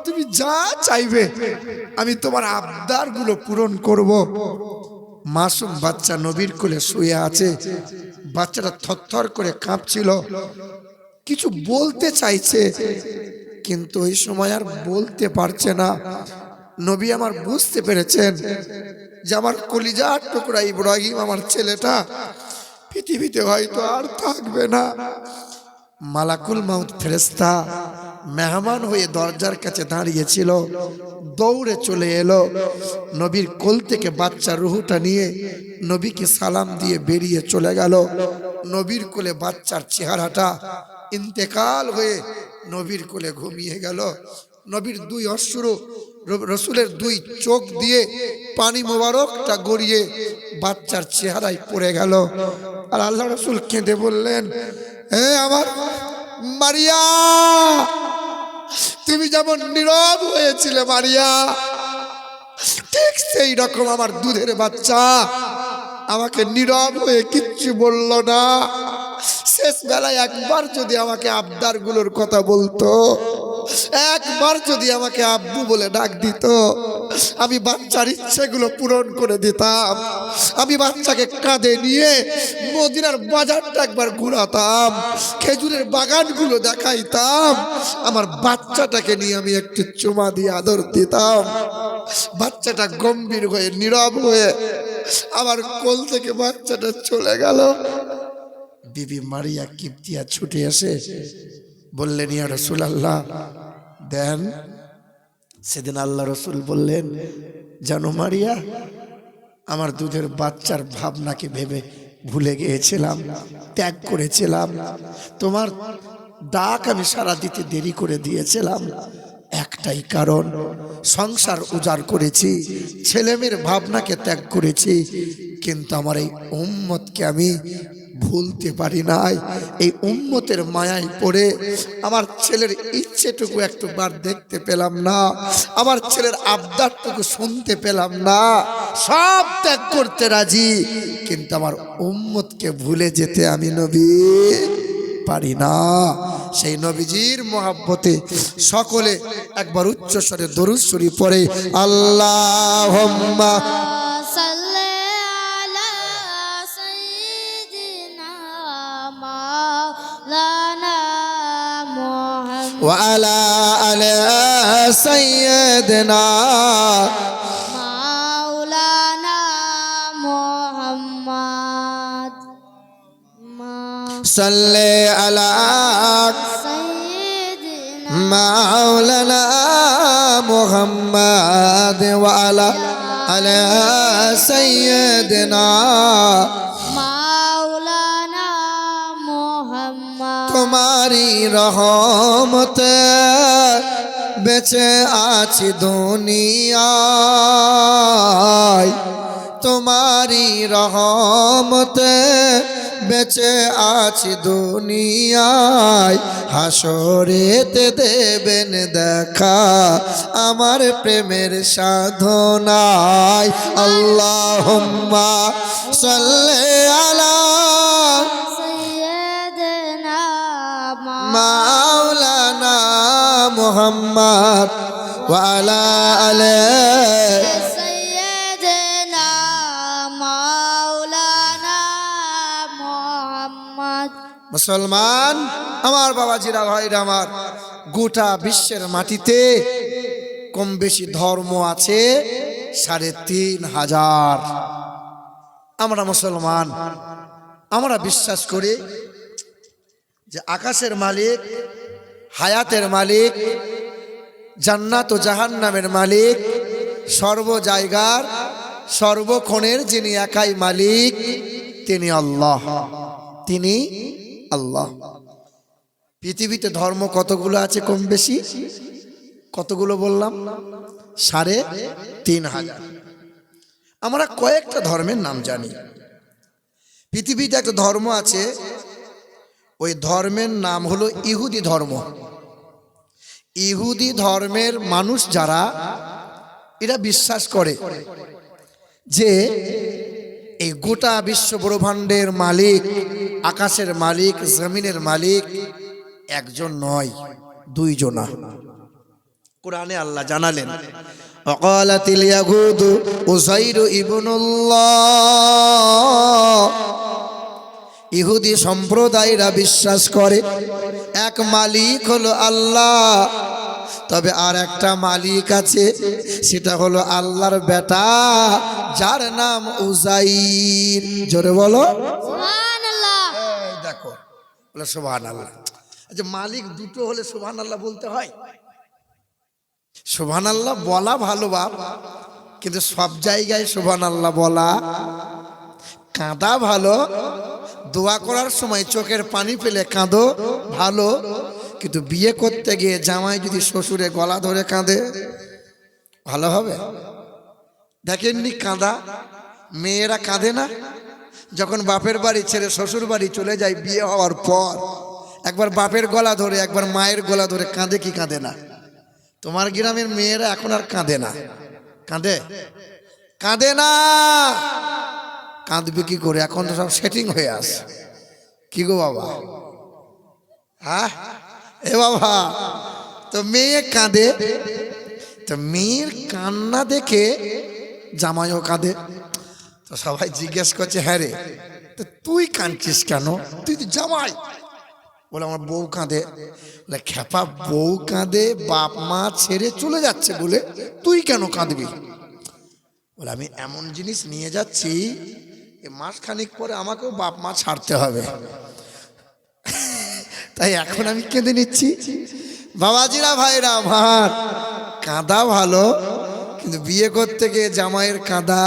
তুমি যা চাইবে আমি তোমার আবদারগুলো পূরণ করব। মাসুম বাচ্চা নবীর কোলে শুয়ে আছে। বাচ্চাটা থরথর করে কাঁপছিল, কিছু বলতে চাইছে কিন্তু ওই সময় আর বলতে পারছে না। নবী আমার বুঝতে পেরেছেন যে আমার কলিজার টুকরা ইব্রাহিম, আমার ছেলেটা পৃথিবীতে হয়তো আর থাকবে না। মালাকুল মাউত ফেরেশতা মেহমান হয়ে দরজার কাছে দাঁড়িয়েছিল, দৌড়ে চলে এলো, নবীর কোল থেকে বাচ্চার রুহুটা নিয়ে নবীকে সালাম দিয়ে বেরিয়ে চলে গেল। নবীর কোলে বাচ্চার চেহারাটা ইন্তেকাল হয়ে নবীর কোলে ঘুমিয়ে গেল। নবীর 2 অশ্রু রসুলের 2 চোখ দিয়ে পানি মোবারকটা গড়িয়ে বাচ্চার চেহারায় পড়ে গেল। আর আল্লাহ রসুল কেঁদে বললেন, হে আমার মারিয়া, তুমি যেমন নীরব হয়েছিলে মারিয়া, ঠিক সেই রকম আমার দুধের বাচ্চা আমাকে নীরব হয়ে কিচ্ছু বলল না। শেষ বেলায় একবার যদি আমাকে আবদারগুলোর কথা বলতো, একবার যদি আমাকে আব্বু বলে ডাক দিত, আমি বাচ্চার ইচ্ছেগুলো পূরণ করে দিতাম। আমি বাচ্চাকে কাঁধে নিয়ে মদিনার বাজারটা একবার ঘুরাতাম, খেজুরের বাগানগুলো দেখাইতাম, আমার বাচ্চাটাকে নিয়ে আমি একটু চুমা দিয়ে আদর দিতাম। বাচ্চাটা গম্ভীর হয়ে নীরব হয়ে আমার কোল থেকে বাচ্চাটা চলে গেল। বিবি মারিয়া কিবতিয়া ছুটে এসে বললেন, ইয়া রাসূলুল্লাহ দেন। সেদিন আল্লাহ রসুল বললেন, জানো মারিয়া, আমার দুধের বাচ্চার ভাবনাকে ভেবে ভুলে গিয়েছিলাম, ত্যাগ করেছিলাম, তোমার ডাক আমি সারা দিতে দেরি করে দিয়েছিলাম। একটাই কারণ, সংসার উজাড় করেছি, ছেলেমেয়ের ভাবনাকে ত্যাগ করেছি, কিন্তু আমার এই উম্মতকে আমি ভুলতে পারি নাই। এই উম্মতের মায়ায় পড়ে আমার ছেলের ইচ্ছেটুকু একটু বার দেখতে পেলাম না, আমার ছেলের আবদারটুকু শুনতে পেলাম না। সব ত্যাগ করতে রাজি, কিন্তু আমার উম্মতকে ভুলে যেতে আমি নবী পারি না। সেই নবীজির মহব্বতে সকলে একবার উচ্চ স্বরে দরুদ শরীফ পড়ে, আল্লাহুম্মা সাল্লি আলা সাইয়্যিদিনা মাওলানা মুহাম্মদ ওয়া আলা আলি সাইয়্যিদিনা মাওলানা মুহাম্মদ সাল্লি আলা সাইয়্যিদিনা মাওলানা মুহাম্মদ ওয়া আলা আলি সাইয়্যিদিনা মাওলানা মুহাম্মদ। তোমারি রহমতে বেঁচে আছি দুনিয়ায়, তোমারি রহমতে বেঁচে আছি দুনিয়ায়, হাসরেতে দেবেন দেখা আমার প্রেমের সাধনায়। আল্লাহুম্মা সাল্লি আলা সাইয়্যিদিনা মাওলানা মুহাম্মদ ওয়া আলা আলি সাইয়্যিদিনা মাওলানা মুহাম্মদ। মুসলমান আমার বাবাজিরা ভাইরা আমার, গোটা বিশ্বের মাটিতে কম বেশি ধর্ম আছে ৩,৫০০। আমরা মুসলমান, আমরা বিশ্বাস করি যে আকাশের মালিক, হায়াতের মালিক, জান্নাত ও জাহান্নামের মালিক, সর্ব জায়গার সর্বক্ষণের যিনি একাই মালিক, তিনি আল্লাহ, তিনি আল্লাহ। পৃথিবীতে ধর্ম কতগুলো আছে কম বেশি? কতগুলো বললাম? ৩,৫০০। আমরা কয়েকটা ধর্মের নাম জানি। পৃথিবীতে একটা ধর্ম আছে, ওই ধর্মের নাম হলো ইহুদি ধর্ম। ইহুদি ধর্মের মানুষ যারা, এরা বিশ্বাস করে যে এই গোটা বিশ্ব ব্রহ্মাণ্ডের মালিক, আকাশের মালিক, জমিনের মালিক একজন নয়, দুইজনা। কোরআনে আল্লাহ জানালেন, ওয়াকালাতিল ইয়াহুদু উযাইর ইবনুল্লাহ। ইহুদি সম্প্রদায়রা বিশ্বাস করে এক মালিক হলো আল্লাহ, তবে আর একটা মালিক আছে, সেটা হলো আল্লাহর বেটা, যার নাম উযাইর। জোরে বলো সুবহানাল্লাহ। এই দেখো, বলে সুবহানাল্লাহ। আচ্ছা, মালিক দুটো হলে সুবহানাল্লাহ বলতে হয়? সুবহানাল্লাহ বলা ভালো বাপ, কিন্তু সব জায়গায় সুবহানাল্লাহ বলা কাঁদা ভালো। দোয়া করার সময় চোখের পানি ফেলে কাঁদো ভালো, কিন্তু বিয়ে করতে গিয়ে জামাই যদি শ্বশুরে গলা ধরে কাঁদে, ভালো হবে? দেখেননি কাঁদা? মেয়েরা কাঁদে না? যখন বাপের বাড়ি ছেড়ে শ্বশুর বাড়ি চলে যায় বিয়ে হওয়ার পর, একবার বাপের গলা ধরে একবার মায়ের গলা ধরে কাঁদে কি কাঁদে না? তোমার গ্রামের মেয়েরা এখন আর কাঁদে না। কাঁদে? কাঁদে না। কাঁদবে কি করে? এখন তো সব সেটিং হয়ে আসে। কি গো বাবা? হ্যাঁ এ বাবা, তো মেয়ে কাঁদে, তো মেয়ের কান্না দেখে জামাইও কাঁদে। তো সবাই জিজ্ঞেস করছে, হ্যাঁ রে, তো তুই কাঁদছিস কেন? তুই তো জামাই। বলে আমার বউ কাঁদে। বলে খেপা, বউ কাঁদে বাপ মা ছেড়ে চলে যাচ্ছে বলে, তুই কেন কাঁদবি? বলে আমি এমন জিনিস নিয়ে যাচ্ছি, মাসখানিক পরে আমাকেও বাপ মা ছাড়তে হবে, তাই এখন আমি কেঁদে নিচ্ছি। বাবাজিরা ভাইরা আমার, কাঁদা ভালো, কিন্তু বিয়ে করতে গিয়ে জামাইয়ের কাঁদা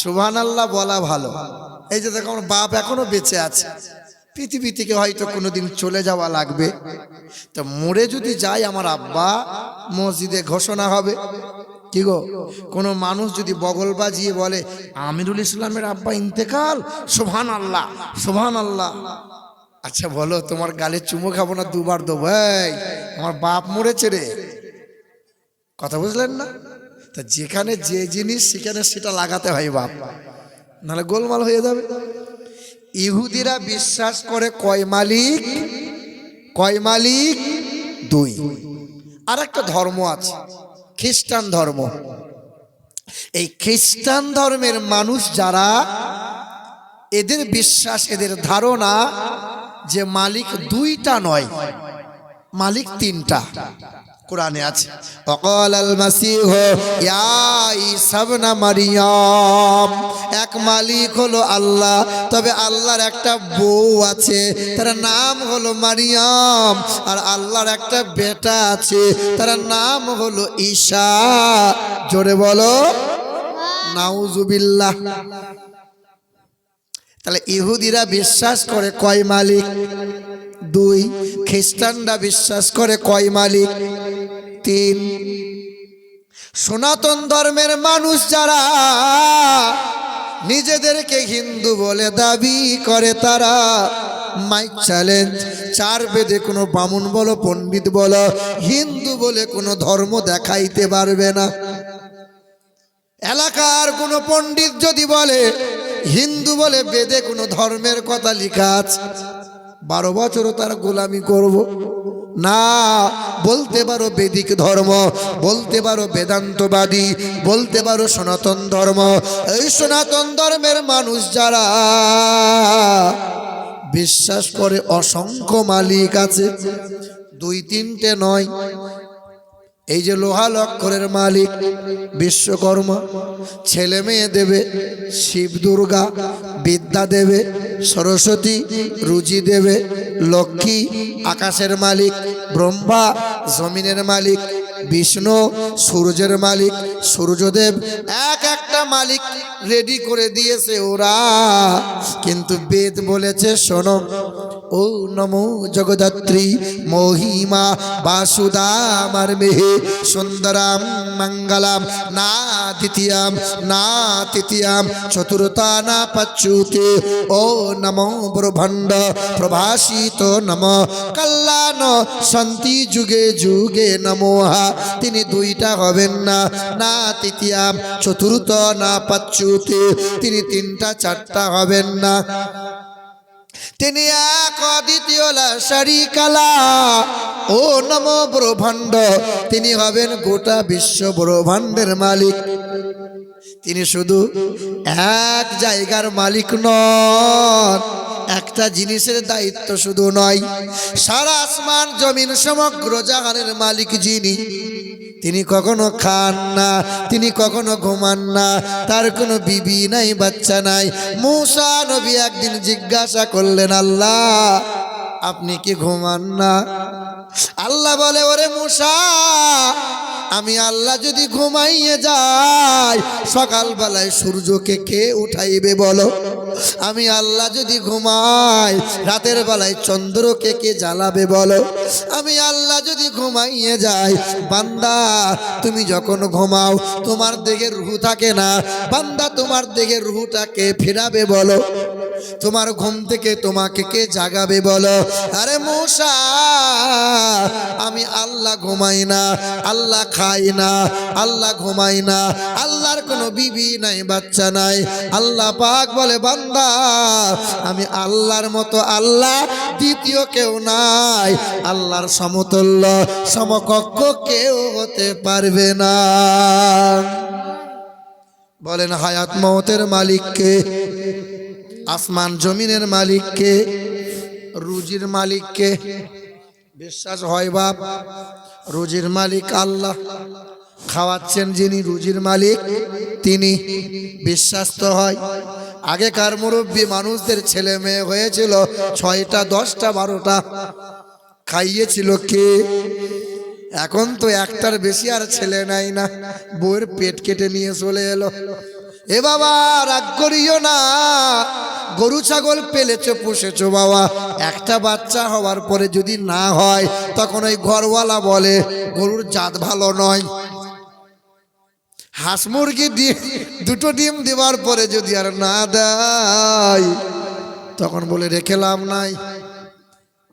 সুবহানাল্লাহ বলা ভালো। এই যে দেখো, আমার বাপ এখনো বেঁচে আছে, পৃথিবী থেকে হয়তো কোনোদিন চলে যাওয়া লাগবে, তো মরে যদি যায় আমার আব্বা, মসজিদে ঘোষণা হবে। কি গো, কোনো মানুষ যদি বগল বাজিয়ে বলে আমিরুল ইসলামের আব্বা ইন্তেকাল, সুবহানাল্লাহ সুবহানাল্লাহ, আচ্ছা বলো তোমার গালে চুমো খাবো না দুবার দেবো? এই আমার বাপ মরেছে রে, কথা বুঝলেন না? তা যেখানে যে জিনিস সেখানে সেটা লাগাতে হয় বাপ, নাহলে গোলমাল হয়ে যাবে। ইহুদিরা বিশ্বাস করে কয় মালিক? কয় মালিক? দুই। আর একটা ধর্ম আছে খ্রিস্টান ধর্ম। এই খ্রিস্টান ধর্মের মানুষ যারা, এদের বিশ্বাস, এদের ধারণা যে মালিক দুইটা নয়, মালিক তিনটা। কোরআনে আছে ওয়াকাল আল মাসিহ ইয়া ঈসা ইবনে মারইয়াম, এক মালিক হলো আল্লাহ, তবে আল্লাহর একটা বউ আছে, তার নাম হলো মারিয়াম, আর আল্লাহর একটা বেটা আছে, তার নাম হলো ঈসা। জোরে বলো নাউজুবিল্লাহ। তাহলে ইহুদিরা বিশ্বাস করে কয় মালিক? দুই। খ্রিস্টানরা বিশ্বাস করে কয় মালিক? তিন। সনাতন ধর্মের মানুষ যারা নিজেদেরকে হিন্দু বলে দাবি করে, তারা মাইক চ্যালেঞ্জ, চার বেদে কোনো বামুন বলো পণ্ডিত বলো হিন্দু বলে কোনো ধর্ম দেখাইতে পারবে না। এলাকার কোনো পণ্ডিত যদি বলে হিন্দু বলে বেদে কোনো ধর্মের কথা লেখা আছে, 12 বছরও তার গোলামি করব না। বলতে পারো বেদিক ধর্ম, বলতে পারো বেদান্তবাদী, বলতে পারো সনাতন ধর্ম। এই সনাতন ধর্মের মানুষ যারা বিশ্বাস করে অসংখ্য মালিক আছে, 2-3টে নয়। এই যে লোহা লক্করের মালিক বিশ্বকর্মা, ছেলে মেয়ে দেবে শিব দুর্গা, বিদ্যা দেবে সরস্বতী, রুজি দেবে লক্ষ্মী, আকাশের মালিক ব্রহ্মা, জমিনের মালিক বিষ্ণু, সূর্যের মালিক সূর্যদেব, এক একটা মালিক রেডি করে দিয়েছে ওরা। কিন্তু বেদ বলেছে শোনো, ও নমো জগদ্ধাত্রী মহিমা বাসুদামার মেহে সুন্দরাম মঙ্গলাম না দ্বিতীয়াম না তৃতীয়াম চতুর্থা না পচ্যুতে, ও নমো ব্রহ্মাণ্ড প্রভাসিত নম কল্যাণ শান্তি যুগে যুগে নমোহা। তিনি দুইটা হবেন না, না তৃতীয়াম চতুর্থ না পচ্যুতে, তিনি তিনটা চারটা হবেন না। তিনি এক অদ্বিতীয় লা শারীকা লাহু, ও নমো ব্রহ্মাণ্ড, তিনি হবেন গোটা বিশ্ব ব্রহ্মাণ্ডের মালিক। তিনি শুধু এক জায়গার মালিক নন, একটা জিনিসের দায়িত্ব শুধু নয়, সারা আসমান জমিন সমগ্র জাহানের মালিক যিনি, তিনি কখনো খান না, তিনি কখনো ঘুমান না, তার কোনো বিবি নাই বাচ্চা নাই। মূসা নবী একদিন জিজ্ঞাসা করলেন, আল্লাহ আপনি কি ঘুমান না? আল্লাহ বলে, ওরে মূসা, আমি আল্লাহ যদি ঘুমাইয়ে যাই সকালবেলায় সূর্যকে কে উঠাইবে বলো? আমি আল্লাহ যদি ঘুমাই রাতের বেলায় চন্দ্রকে কে জ্বালাবে বলো? আমি আল্লাহ যদি ঘুমাইয়ে যাই, বান্দা তুমি যখন ঘুমাও তোমার দেহে রূহ থাকে না, বান্দা তোমার দেহে রূহটাকে ফেরাবে বলো? তোমার ঘুম থেকে তোমাকে কে জাগাবে বলো? আরে মূসা, আমি আল্লাহ ঘুমাই না, আল্লাহ খাই না, আল্লাহ ঘুমাই না, আল্লাহর কোনো বিবি নাই বাচ্চা নাই। আল্লাহ পাক বলে, বান্দা আমি আল্লাহর মতো আল্লাহ দ্বিতীয় কেউ নাই, আল্লাহর সমতুল্য সমকক্ষ কেউ হতে পারবে না। বলেন হায়াত মওতের মালিককে, আসমান জমিনের মালিককে, রুজির মালিককে। বিশ্বাস হয় বাপ? রুজির মালিক আল্লাহ, খাওয়াচ্ছেন যিনি রুজির মালিক তিনি। বিশ্বাস তো হয়। আগেকার মুরব্বী মানুষদের ছেলে মেয়ে হয়েছিল 6টা 10টা 12টা, খাইয়েছিল কে? এখন তো একটার বেশি আর ছেলে নাই না, বউয়ের পেট কেটে নিয়ে চলে এলো। এ বাবা রাগ করিও না, গরু ছাগল পেলেছো পুষেছো বাবা, একটা বাচ্চা হওয়ার পরে যদি না হয় তখন ওই ঘরওয়ালা বলে গরুর জাত ভালো নয়। হাঁস মুরগি দুটো ডিম দেওয়ার পরে যদি আর না দেয় তখন বলে রেখে লাভ নাই।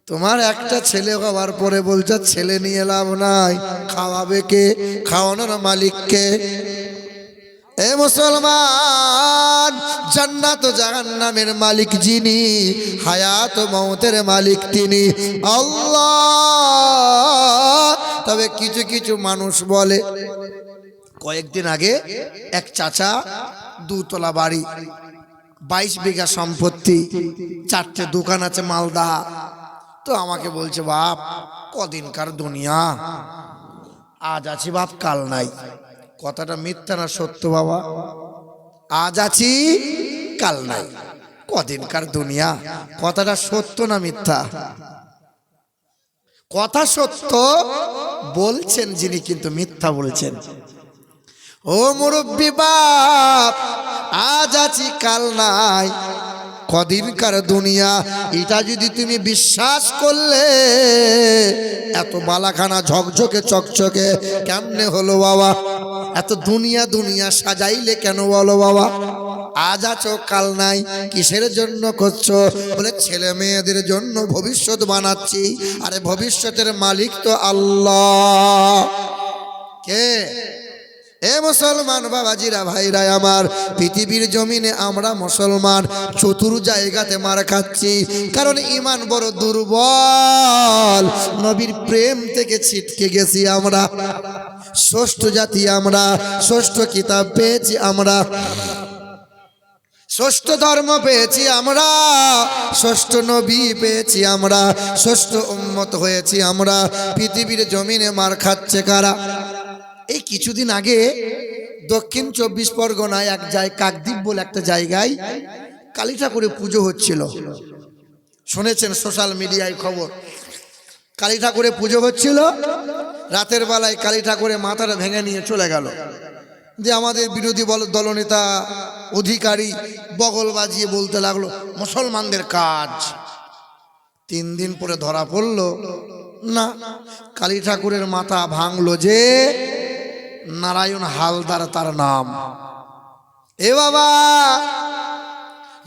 তোমার একটা ছেলে হওয়ার পরে বলছে ছেলে নিয়ে লাভ নাই, খাওয়াবে কে? খাওয়ানোর মালিককে। এ মুসলমান, জান্নাত ও জাহান্নামের মালিক যিনি, হায়াত ও মওতের মালিক তিনি আল্লাহ। তবে কিছু কিছু মানুষ বলে, কয়েকদিন আগে এক চাচা দুতলা বাড়ি, 22 বিঘা সম্পত্তি, 4টে দোকান আছে মালদা। তো আমাকে বলছে বাপ কদিনকার দুনিয়া, আজ আছি বাপ কাল নাই। কথাটা মিথ্যা না সত্য বাবা? আজ আছি কাল নাই, কদিনকার দুনিয়া, কথাটা সত্য না মিথ্যা? কথা সত্য বলছেন যিনি, কিন্তু মিথ্যা বলছেন। ও মুরব্বি বাপ, আজ আছি কাল নাই, কদিনকার দুনিয়া, এটা যদি তুমি বিশ্বাস করলে এত বালাখানা ঝকঝকে চকচকে কেমনে হলো বাবা? এত দুনিয়া দুনিয়া সাজাইলে কেন বলো বাবা? আজ আছো কাল নাই, কিসের জন্য করছো? বলে ছেলে মেয়েদের জন্য ভবিষ্যৎ বানাচ্ছি। আরে ভবিষ্যতের মালিক তো আল্লাহ। কে? এ মুসলমান বাবাজিরা, ভাইরা আমার, পৃথিবীর জমিনে আমরা মুসলমান চতুর জায়গাতে মার খাচ্ছি, কারণ ইমান বড় দুর্বল। নবীর প্রেম থেকে ছিটকে গেছি আমরা, ষষ্ঠ জাতি আমরা, ষষ্ঠ কিতাব পেয়েছি আমরা, ষষ্ঠ ধর্ম পেয়েছি আমরা, ষষ্ঠ নবী পেয়েছি আমরা, ষষ্ঠ উম্মত হয়েছি আমরা। পৃথিবীর জমিনে মার খাচ্ছে কারা? এই কিছুদিন আগে দক্ষিণ 24 পরগনায় এক জায়গায়, কাকদ্বীপ বলে একটা জায়গায় কালী ঠাকুরের পুজো হচ্ছিল। শুনেছেন সোশ্যাল মিডিয়ায় খবর, কালী ঠাকুরের পুজো হচ্ছিল। রাতের বেলায় কালী ঠাকুরের মাথাটা ভেঙে নিয়ে চলে গেল। যে আমাদের বিরোধী দলনেতা অধিকারী বগল বাজিয়ে বলতে লাগলো মুসলমানদের কাজ। 3 দিন পরে ধরা পড়লো না, কালী ঠাকুরের মাথা ভাঙলো যে নারায়ণ হালদার তার নাম। এ বাবা,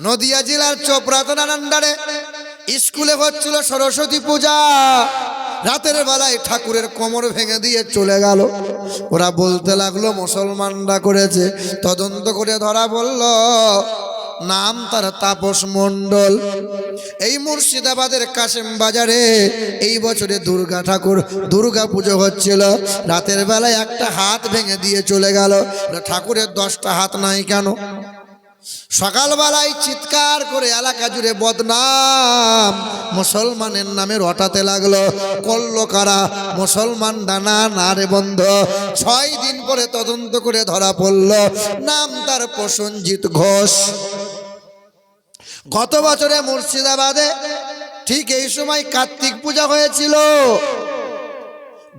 নদিয়া জেলার চোপড়া থানার স্কুলে হচ্ছিল সরস্বতী পূজা। রাতের বেলায় ঠাকুরের কোমর ভেঙে দিয়ে চলে গেল। ওরা বলতে লাগলো মুসলমানরা করেছে। তদন্ত করে ধরা পড়ল, নাম তার তাপস মণ্ডল। এই মুর্শিদাবাদের কাশেম বাজারে এই বছরে দুর্গা পুজো হচ্ছিল। রাতের বেলায় একটা হাত ভেঙে দিয়ে চলে গেল। ঠাকুরের 10টা হাত নাই কেন? সকালবেলায় চিৎকার করে এলাকা জুড়ে বদনাম মুসলমানের নামে রটাতে লাগলো। করলো কারা? মুসলমান ডানা না রে বন্ধ। 6 দিন পরে তদন্ত করে ধরা পড়ল, নাম তার প্রসেনজিৎ ঘোষ। গত বছরে মুর্শিদাবাদে ঠিক এই সময় কার্তিক পূজা হয়েছিল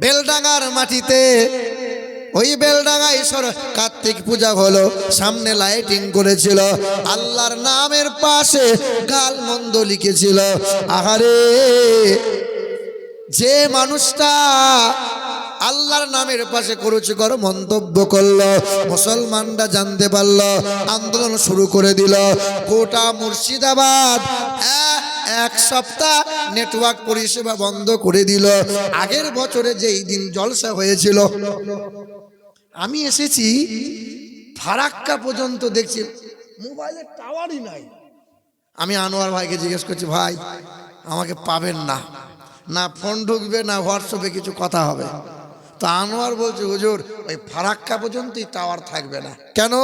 বেলডাঙ্গার মাটিতে। ওই বেলডাঙ্গায় কার্তিক পূজা হলো, সামনে লাইটিং করেছিল, আল্লাহর নামের পাশে গালমন্দ লিখেছিল। আহারে, যে মানুষটা আল্লাহর নামের পাশে কুরুচিকর মন্তব্য করলো, মুসলমানরা জানতে পারলো, আন্দোলন শুরু করে দিল। গোটা মুর্শিদাবাদ 1 সপ্তাহ নেটওয়ার্ক পরিষেবা বন্ধ করে দিল। আগের বছরে যেই দিন জলসা হয়েছিল, আমি এসেছি ফারাক্কা পর্যন্ত, দেখছি মোবাইলের টাওয়ারই নাই। আমি আনোয়ার ভাইকে জিজ্ঞেস করছি, ভাই আমাকে পাবেন না, না ফোন ঢুকবে না হোয়াটসঅ্যাপে কিছু কথা হবে। তো আনোয়ার বলছে হুজুর ওই ফারাক্কা পর্যন্তই টাওয়ার থাকবে না। কেন?